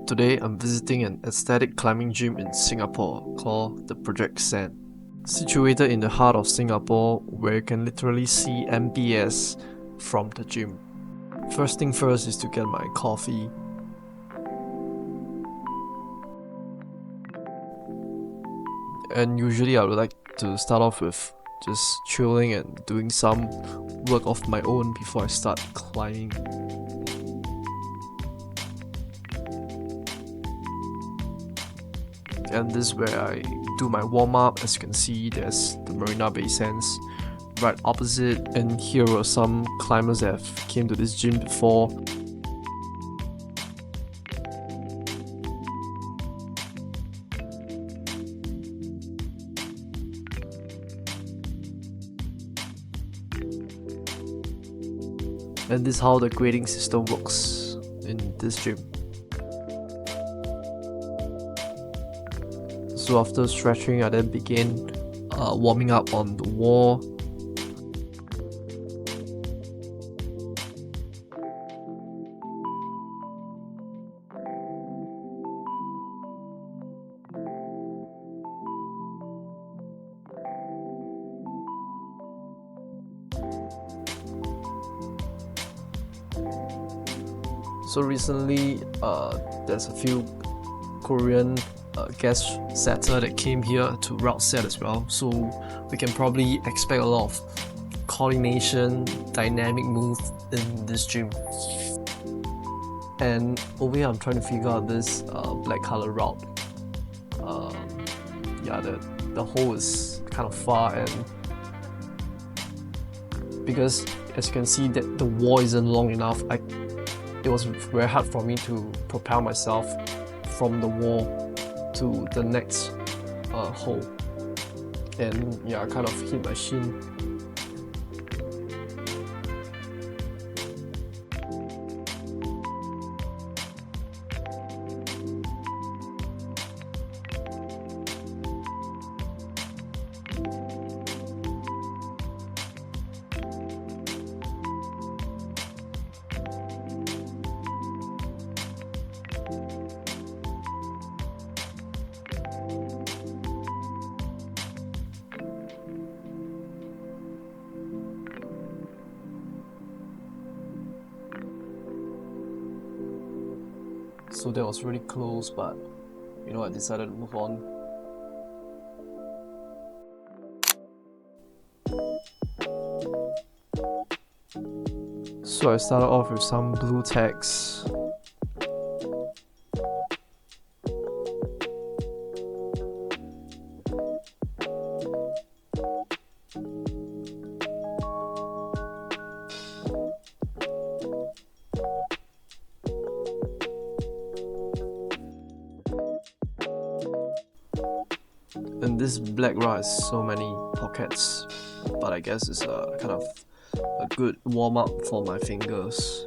Today I'm visiting an aesthetic climbing gym in Singapore called the Bouldrex. Situated in the heart of Singapore, where you can literally see MBS from the gym. First thing first is to get my coffee. And usually I would like to start off with just chilling and doing some work of my own before I start climbing. And this is where I do my warm-up. As you can see, there's the Marina Bay Sands right opposite, and here were some climbers that have came to this gym before. And this is how the grading system works in this gym. So after stretching, I then begin warming up on the wall. So recently, there's a few Korean guest setter that came here to route set as well, so we can probably expect a lot of coordination, dynamic move in this gym. And over here I'm trying to figure out this black color route. Yeah, the hole is kind of far, and because as you can see that the wall isn't long enough, it was very hard for me to propel myself from the wall to the next hole, and yeah, I kind of hit my shin. So that was really close, but I decided to move on. So I started off with some blue tags. And this black route has so many pockets, but I guess it's a kind of a good warm-up for my fingers.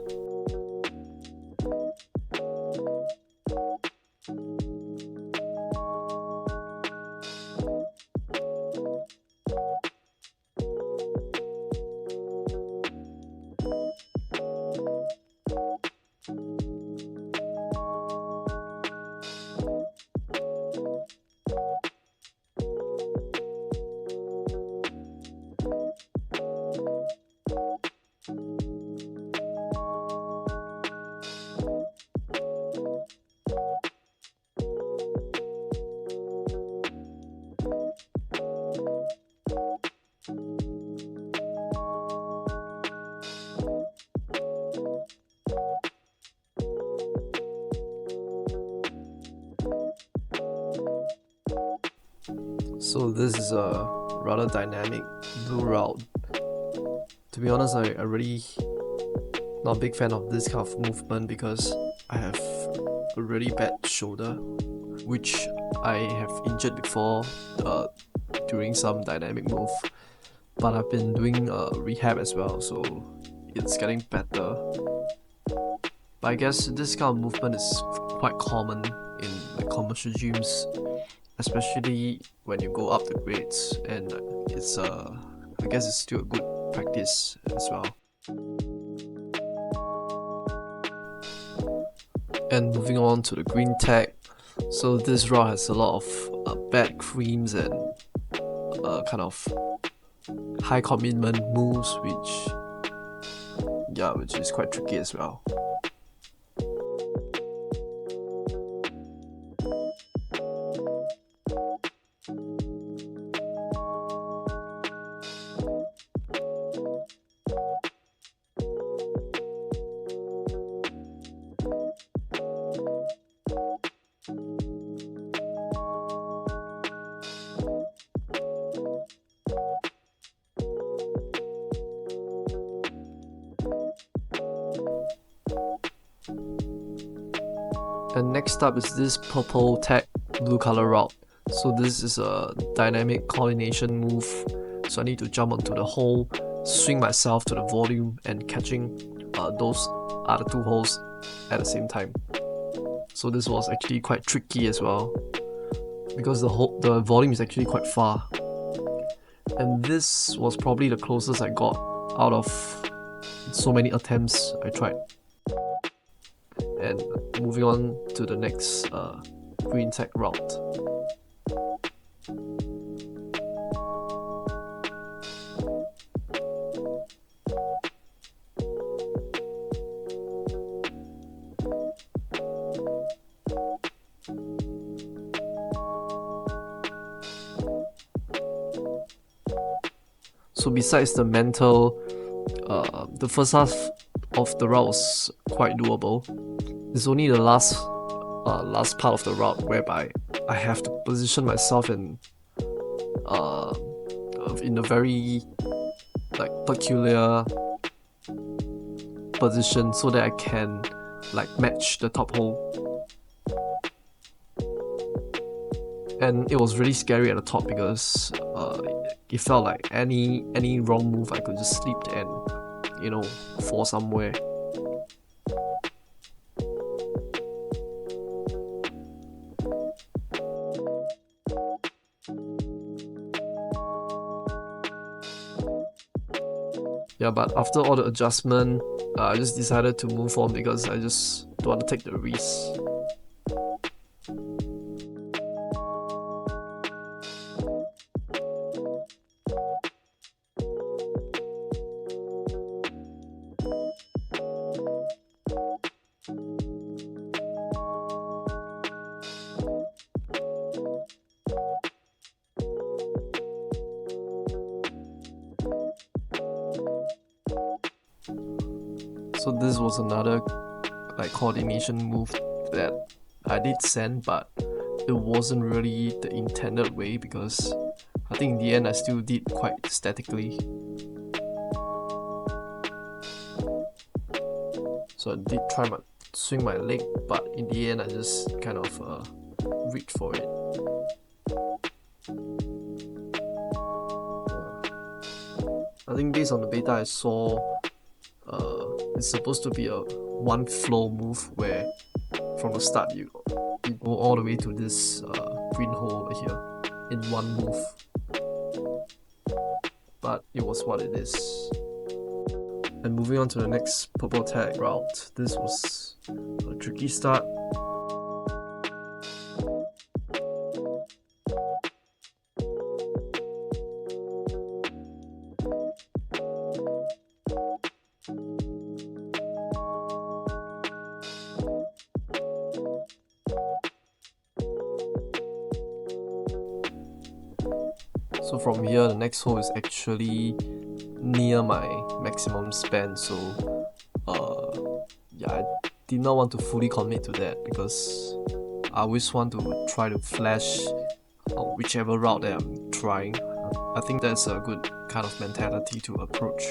So this is a rather dynamic blue route. To be honest, I really not a big fan of this kind of movement because I have a really bad shoulder, which I have injured before during some dynamic move. But I've been doing rehab as well, so it's getting better. But I guess this kind of movement is quite common in like commercial gyms, especially when you go up the grades, and it's I guess it's still a good practice as well. And moving on to the green tag. So this route has a lot of bad creams and kind of high commitment moves, which is quite tricky as well. And next up is this purple tag blue color route. So this is a dynamic coordination move. So I need to jump onto the hole, swing myself to the volume, and catching those other two holes at the same time. So this was actually quite tricky as well, because the volume is actually quite far. And this was probably the closest I got out of so many attempts I tried. And moving on to the next green tag route. So besides the mental, the first half of the route was quite doable. It's only the last part of the route whereby I have to position myself in a very peculiar position so that I can match the top hole. And it was really scary at the top because it felt like any wrong move I could just slip and fall somewhere. Yeah, but after all the adjustment, I just decided to move on because I just don't want to take the risk. So this was another coordination move that I did send, but it wasn't really the intended way because I think in the end I still did quite statically. So I did try to swing my leg, but in the end I just kind of reached for it. I think based on the beta I saw, it's supposed to be a one flow move where from the start you go all the way to this green hole over here in one move. But it was what it is. And moving on to the next purple tag route, this was a tricky start. So from here, the next hole is actually near my maximum span, so I did not want to fully commit to that because I always want to try to flash whichever route that I'm trying. I think that's a good kind of mentality to approach.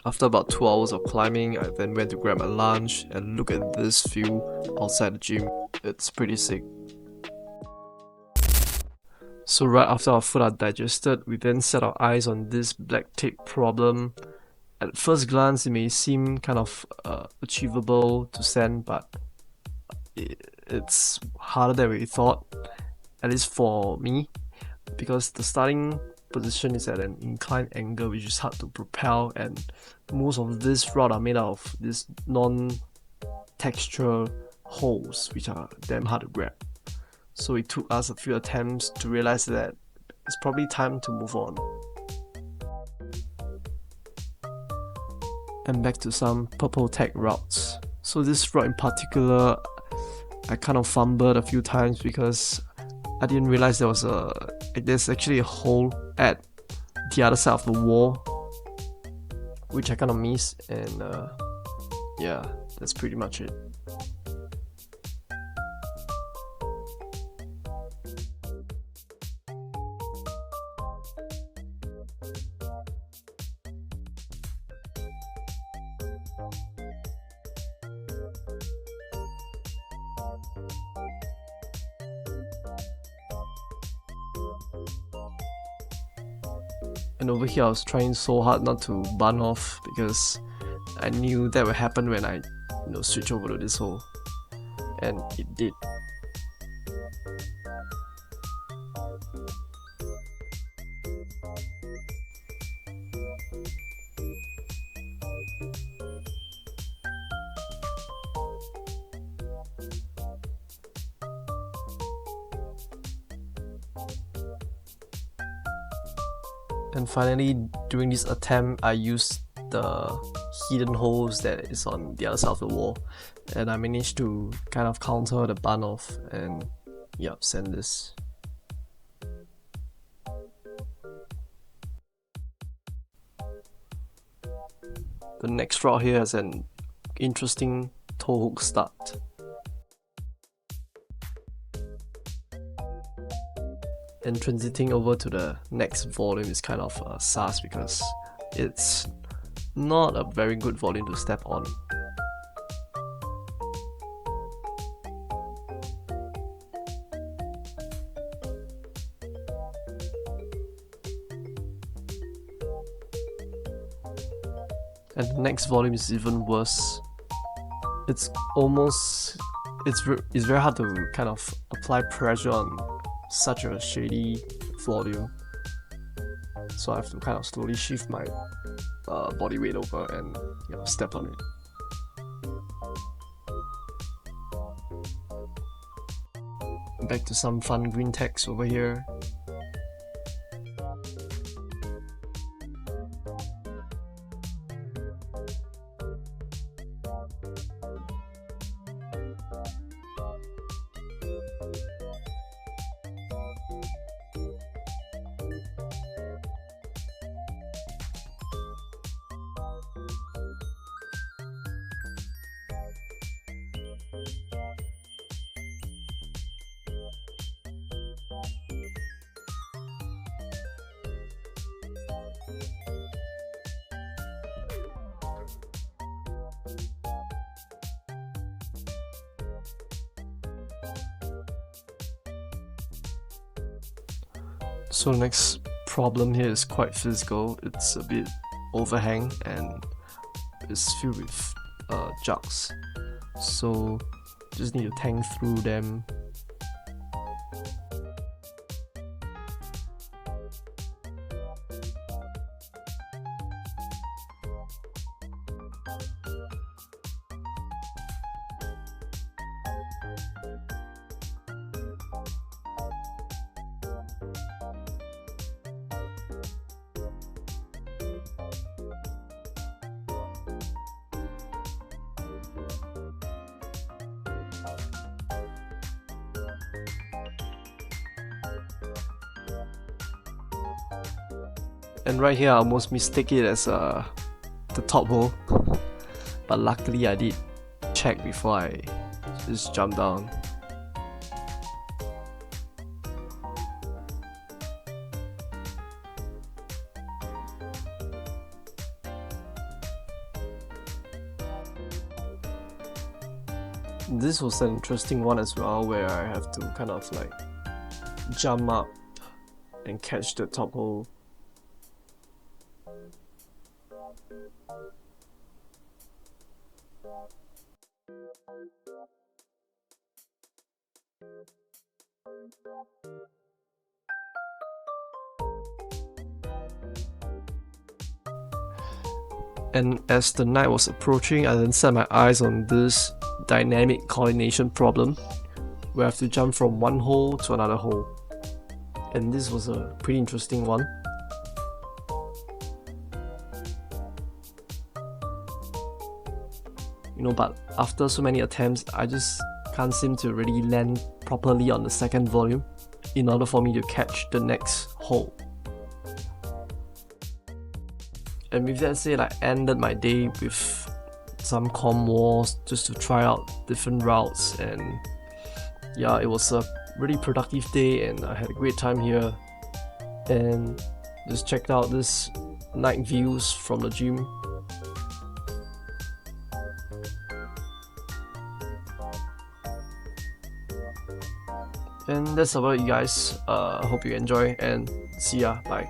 After about 2 hours of climbing, I then went to grab my lunch and look at this view outside the gym. It's pretty sick. So right after our food are digested, we then set our eyes on this black tape problem. At first glance, it may seem kind of achievable to send, but it's harder than we thought, at least for me, because the starting position is at an inclined angle which is hard to propel, and most of this rod are made out of this non-texture holes which are damn hard to grab. So it took us a few attempts to realize that it's probably time to move on. And back to some purple tech routes. So this route in particular, I kind of fumbled a few times because I didn't realize there's actually a hole at the other side of the wall, which I kind of missed, and yeah, that's pretty much it. And over here I was trying so hard not to bun off because I knew that would happen when I switch over to this hole, and it did. And finally, during this attempt, I used the hidden holes that is on the other side of the wall, and I managed to kind of counter the bun off and send this. The next route here has an interesting toe hook start. And transiting over to the next volume is kind of sus because it's not a very good volume to step on. And the next volume is even worse. It's very hard to kind of apply pressure on such a shady volume, so I have to kind of slowly shift my body weight over and step on it. Back to some fun green text over here. So the next problem here is quite physical. It's a bit overhang and it's filled with jugs. So just need to tank through them. And right here I almost mistake it as the top hole, but luckily I did check before I just jumped down. This was an interesting one as well, where I have to kind of like jump up and catch the top hole. And as the night was approaching, I then set my eyes on this dynamic coordination problem where I have to jump from one hole to another hole. And this was a pretty interesting one. But after so many attempts, I just can't seem to really land properly on the second volume in order for me to catch the next hole. And with that said, I ended my day with some comm wars just to try out different routes, and yeah, it was a really productive day and I had a great time here. And just checked out this night views from the gym. And that's about it, you guys. I hope you enjoy and see ya. Bye.